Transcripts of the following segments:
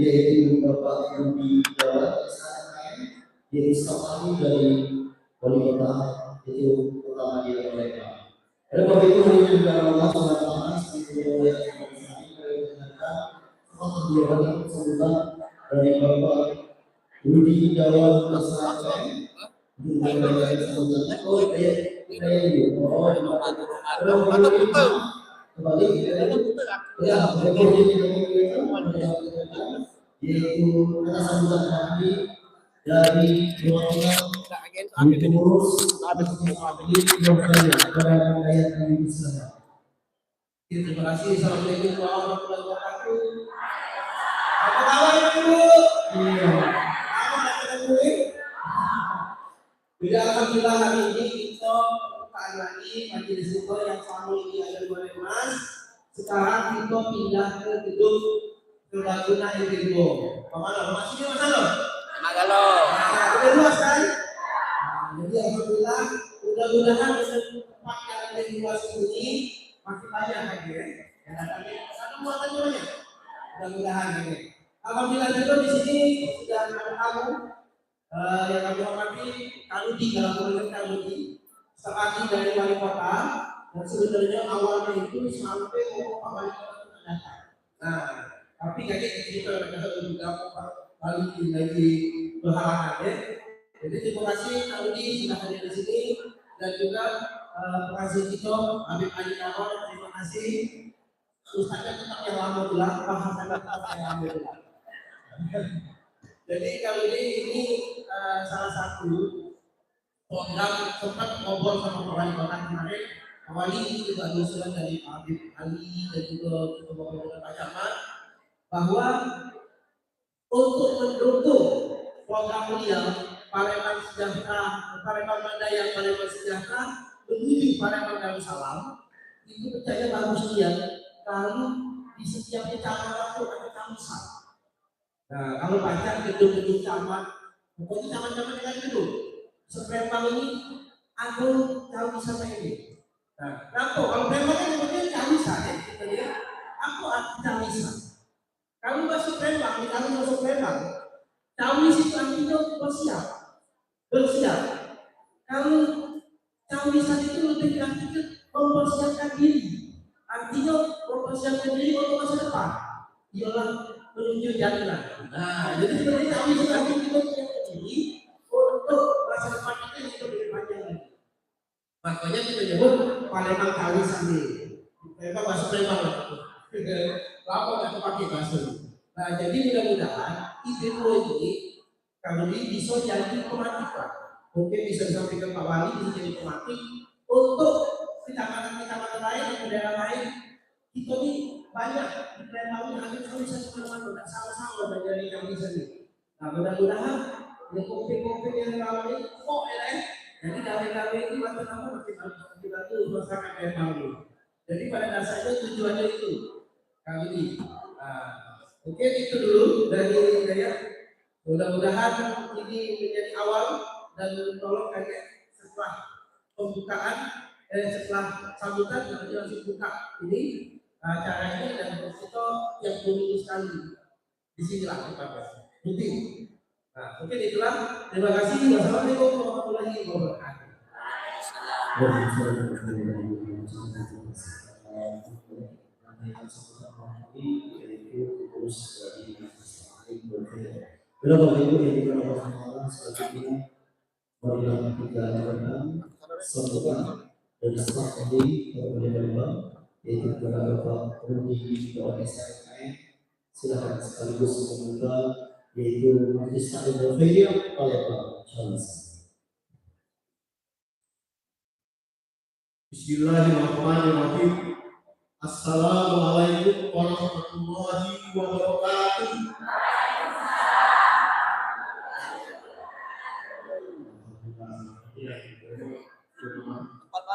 Yaitu Bapak Yudi Jawa, yaitu staf ahli dari wali kota itu pertama di mereka. Ada Bapak Ibu yang juga Allah SWT sambutan dari Bapak Yudi Jawa Masrani yaitu kata sambutan kami dari pengurus terima kasih. Assalamualaikum warahmatullahi wabarakatuh. Apa kabar Ibu? Iya. Jadi alhamdulillah hari ini kita pembukaan lagi majelis kita yang selama ini ada 2 Mas. Sekarang kita pindah ke gedung Serbaguna Indo. Kemana? Mas ini Mas Halo? Magalo. Nah, udah luas kan? Jadi alhamdulillah, mudah-mudahan tempat yang ada di luas ini makin banyak lagi ya. Yang datangnya satu muatannya banyak. Mudah-mudahan ini. Alhamdulillah juga di sini sudah ada tamu yang kami hormati Kaludi dalam program Kaludi, sekali dari wali kota dan sebenarnya awalnya itu sampai Pak wali kota datang. Nah, tapi jadi kita juga Kaludi lagi berhalangan ya. Jadi terima kasih Kaludi sudah hadir di sini dan juga pengasih kita Habib Ali Kamar, terima kasih. Ustaznya tetap yang lama bilang, bahasannya tetap yang lama bilang. Jadi kali ini salah satu program sempat ngobrol sama Pak Wali Kota kemarin. Pak Wali ini juga usulan dari Pak Habib Ali dan juga kita ngobrol dengan Pak Camat bahwa untuk mendukung program beliau Palembang Sejahtera, Palembang Mandaya, Palembang Sejahtera menuju Palembang Darussalam itu percaya bagus dia kalau di setiap kecamatan itu ada camat. Nah, kalau baca gedung-gedung camat, pokoknya camat-camat dengan gedung. Seprempang ini aku tahu sama ini. Nah, kalau Palembang kan kemudian Cawisa ya, kita lihat. Aku Cawisa. Kalau masuk Palembang, kalau masuk Palembang, Cawis itu artinya bersiap. Kalau Cawisa itu lebih artinya mempersiapkan diri. Artinya mempersiapkan diri untuk masa depan. Ialah menuju jannah. Nah, jadi sebenarnya kami sudah kita ini untuk masa depan kita itu lebih panjang lagi. Makanya kita nyebut Palembang Cawis ini. Mereka bahasa Palembang lah. Lama nggak pakai bahasa. Nah, jadi mudah-mudahan ide ini kalau ini bisa jadi pematik Pak. Mungkin bisa disampaikan Pak Wali bisa jadi pematik untuk kecamatan-kecamatan lain atau daerah lain. Kita ini banyak di Palembang ini ada bisa semua-semua tidak sama-sama belajar yang bisa ini. Nah, mudah-mudahan yang kopi-kopi yang kalau ini kok ya. Jadi kami ini macam-macam kita tuh masyarakat Palembang ini. Jadi pada dasarnya tujuannya itu kali ini. Oke, itu dulu dari saya. Mudah-mudahan ini menjadi awal dan tolong kalian setelah pembukaan setelah sambutan nanti langsung buka ini acaranya dan kita yang dulu sekali di sini lah kita rutin. Nah, mungkin itulah. Terima kasih. Wassalamualaikum warahmatullahi wabarakatuh. Berapa ibu yang diperlukan Allah selanjutnya marilah kita lakukan sambutan dan setelah ini Palembang yaitu kepada Bapak Rudi OSRM silakan sekaligus membuka yaitu Majelis Taklim Al-Faidiyah Palembang. Bismillahirrahmanirrahim. Assalamualaikum warahmatullahi wabarakatuh.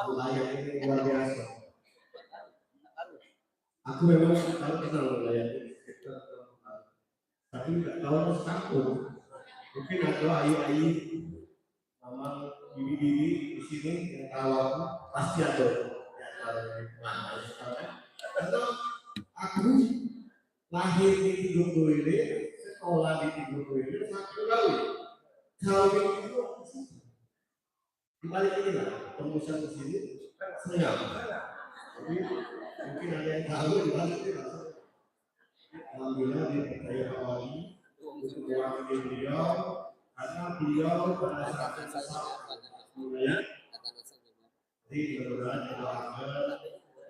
Layak ini luar biasa. Aku memang kalau kenal layak ini, tapi nggak tahu harus takut. Mungkin ada ayu-ayu, memang bibi-bibi di sini yang tahu aku pasti ada. Karena aku lahir di Tidurdoile, sekolah di Tidurdoile, satu kali itu di balik ini lah, tembusan ke sini senyap. Jadi mungkin ada yang tahu di balik ini lah. Alhamdulillah dipercaya Pak Wali untuk mewakili beliau karena beliau pada saat yang sama mulai. Jadi mudah-mudahan doakan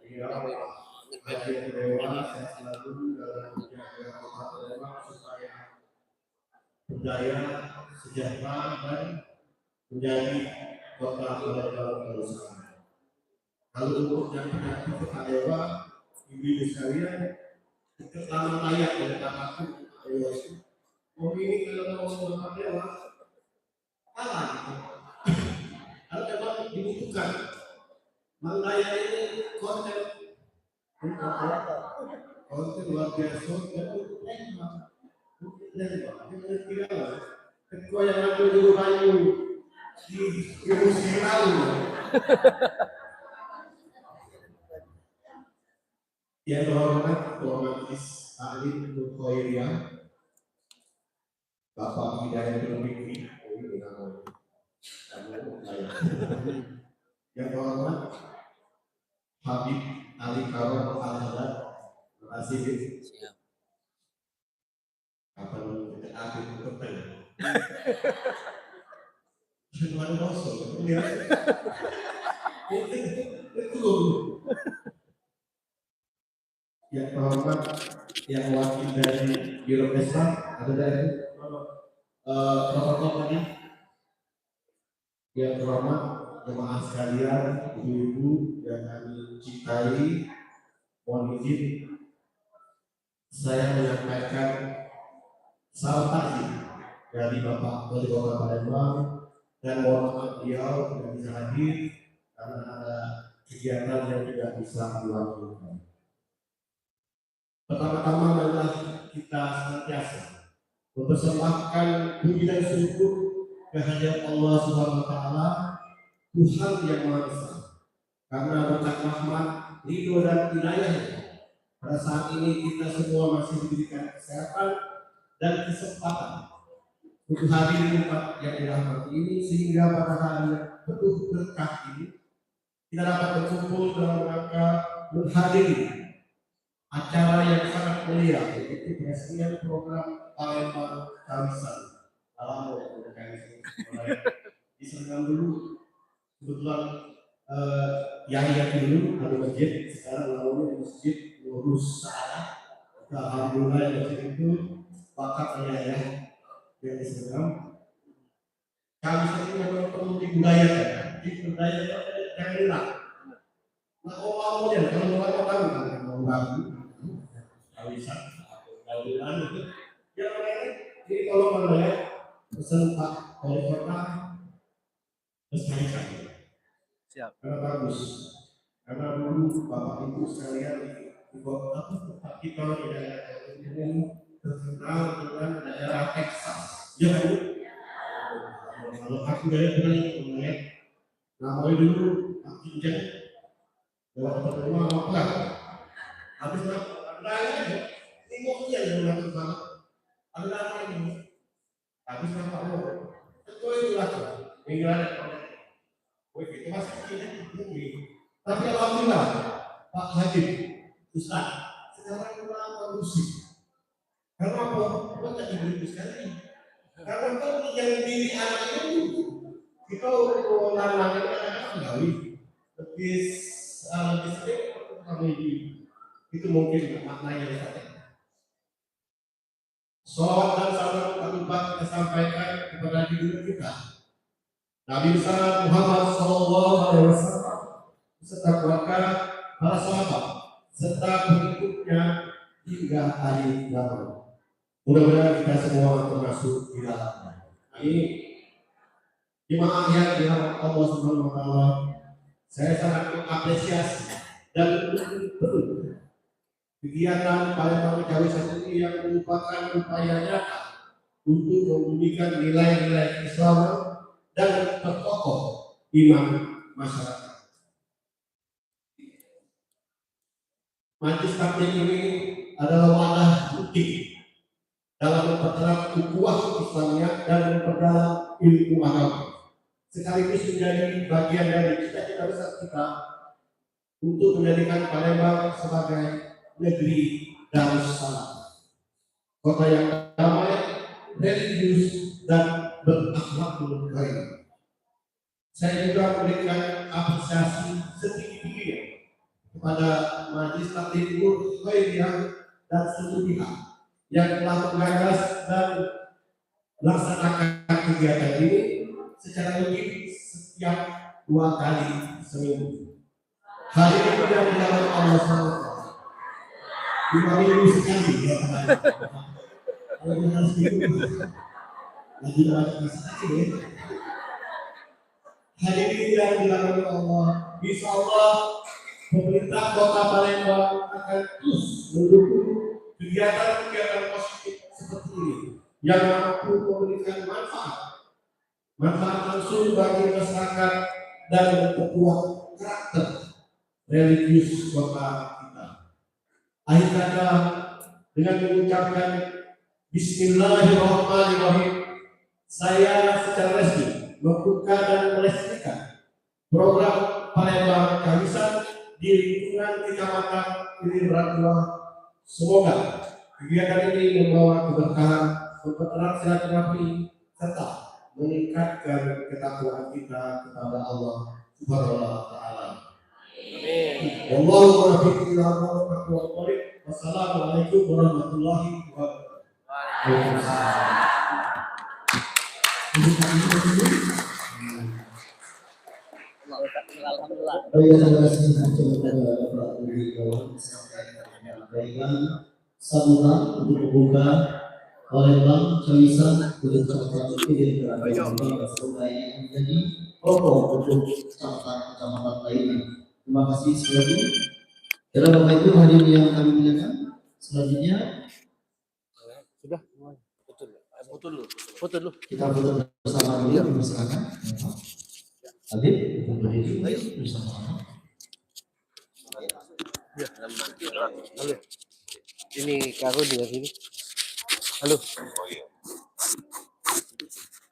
beliau hadir ke dewan sehat selalu dalam menjaga kota Palembang supaya berdaya, sejahtera dan menjadi kota Palembang Darussalam. Kalau untuk yang penyakit ketawa, ibu sekalian, keterangan layak dari kakakku, ini kalau mau ngomong dewa, kalah gitu. Kalau memang dibutuhkan, Mandaya ini konten luar biasa dan ketua yang ada di Bayu di musim lalu. Yang terhormat Ketua Majelis Taklim Nur Khairiyah Bapak Hidayat Fikri, yang terhormat Habib Ali Karom Al-Hadad, terima kasih. Kapan kita akhir bertemu? Tuhan Rasul, itu yang terhormat yang wakil dari Biro Islam ada dari protokolnya yang terhormat jemaah sekalian, ibu-ibu yang kami cintai, mohon izin saya menyampaikan salam takziah dari Bapak Wali Kota Palembang dan mohon maaf beliau tidak bisa hadir karena ada kegiatan yang tidak bisa dilakukan. Pertama-tama adalah kita senantiasa mempersembahkan puji dan syukur kehadirat Allah Subhanahu wa taala, Tuhan yang Maha Esa. Karena berkat rahmat, ridho dan hidayah-Nya, pada saat ini kita semua masih diberikan kesehatan dan kesempatan untuk hadir di tempat yang dirahmati ini, sehingga pada hari yang penuh berkah ini kita dapat berkumpul dalam rangka menghadiri acara yang sangat mulia, yaitu peresmian program Palembang Kamisan. Alhamdulillah, di Serang dulu kebetulan Yahya dulu ada masjid, sekarang namanya Masjid Nurus Salah. Alhamdulillah masjid itu bakat Yahya yang di Serang. Kamisan itu memang perlu dibudayakan, jangan hilang. Nah, awalnya kalau orang kan mau bagus, kamisan, gawean itu, ya mereka jadi kalau mana pesan Pak Wali Kota, kamisan. Siap. Karena bagus, karena dulu Bapak Ibu sekalian di kota tempat kita di daerah ini terkenal dengan daerah Texas. Ya kan? Kalau aku dari mana? Namanya dulu aku jadi lewat rumah apa? Habis ada aja, tengoknya yang langsung banget. Ada apa ini? Habis apa lo? Itu lah, tinggal itu masih kecil, tapi alhamdulillah Pak Hakim Ustaz sekarang kurang kondusif. Karena apa? Kita diberi sekali. Karena kan yang diri anak itu kita lanang anak gawi, tapi itu mungkin maknanya saja. Salawat dan salam kita sampaikan kepada diri kita. Nabi besar Muhammad Sallallahu Alaihi Wasallam serta keluarga, para sahabat serta pengikutnya hingga akhir zaman. Mudah-mudahan kita semua termasuk di dalamnya. Ini jemaah yang dirahmati Allah Subhanahu Wa Taala, saya sangat mengapresiasi dan mendukung kegiatan Palembang Kamisan ini yang merupakan upaya nyata untuk membumikan nilai-nilai Islam dan berkokoh iman masyarakat. Majelis Taklim ini adalah wadah bukti dalam memperterak ukhuwah Islamiyah dan memperdalam ilmu agama, sekaligus menjadi bagian dari cita-cita besar kita untuk menjadikan Palembang sebagai negeri Darussalam, kota yang damai, religius dan berakhlakul karim. Saya juga memberikan apresiasi setinggi-tingginya kepada Majelis Taklim Nur Khairiyah dan seluruh pihak yang telah menggagas dan melaksanakan kegiatan ini secara rutin setiap 2 kali seminggu. Hari ini kita mendapat Allah SWT 5 minggu sekali ya teman. Kalau harus gitu lagi banyak masalah sih. Hadirin yang dirahmati Allah, insya Allah pemerintah Kota Palembang akan terus mendukung kegiatan-kegiatan positif seperti ini yang mampu memberikan manfaat langsung bagi masyarakat dan memperkuat karakter religius kota kita. Akhir kata, dengan mengucapkan Bismillahirrahmanirrahim, saya secara resmi membuka dan meresmikan program Palembang Kamisan di lingkungan Kecamatan Ilir Beratua. Semoga kegiatan ini membawa keberkahan, mempererat silaturahmi, serta meningkatkan ketakwaan kita kepada Allah Subhanahu wa taala. Wallahu muwaffiq ila aqwamit thoriq. Wassalamualaikum warahmatullahi wabarakatuh. Alhamdulillah. Terima kasih kepada Bapak Ibu sampaikan sambutan untuk membuka Palembang Kamisan untuk Kecamatan Ilir Beratua sebagai menjadi pokok untuk kecamatan lainnya. Terima kasih sekali lagi. Karena Bapak Ibu hadirin yang kami muliakan, selanjutnya Sudah. Foto dulu. kita foto bersama dulu bersama. Habib, untuk berdiri bersama-sama. Ya. Halo. Ini Karo di sini. Halo.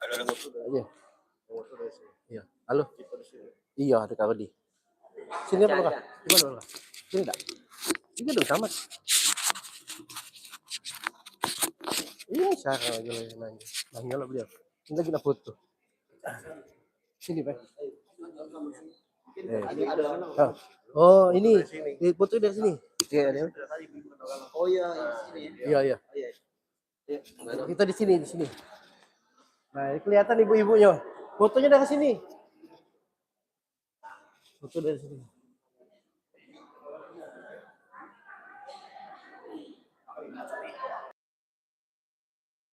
Aja. Iya. Halo. Iya, ada Karo di. Sini apa enggak? Gimana? Sini enggak? Ini udah tamat. Ini saya lagi nanya. Nanya lah beliau. Kita kita foto. Sini, Pak. Oh, ini foto dari sini. Oh iya, sini. Iya. Kita di sini. Nah, kelihatan ibu-ibunya. Fotonya dari sini. Foto dari sini.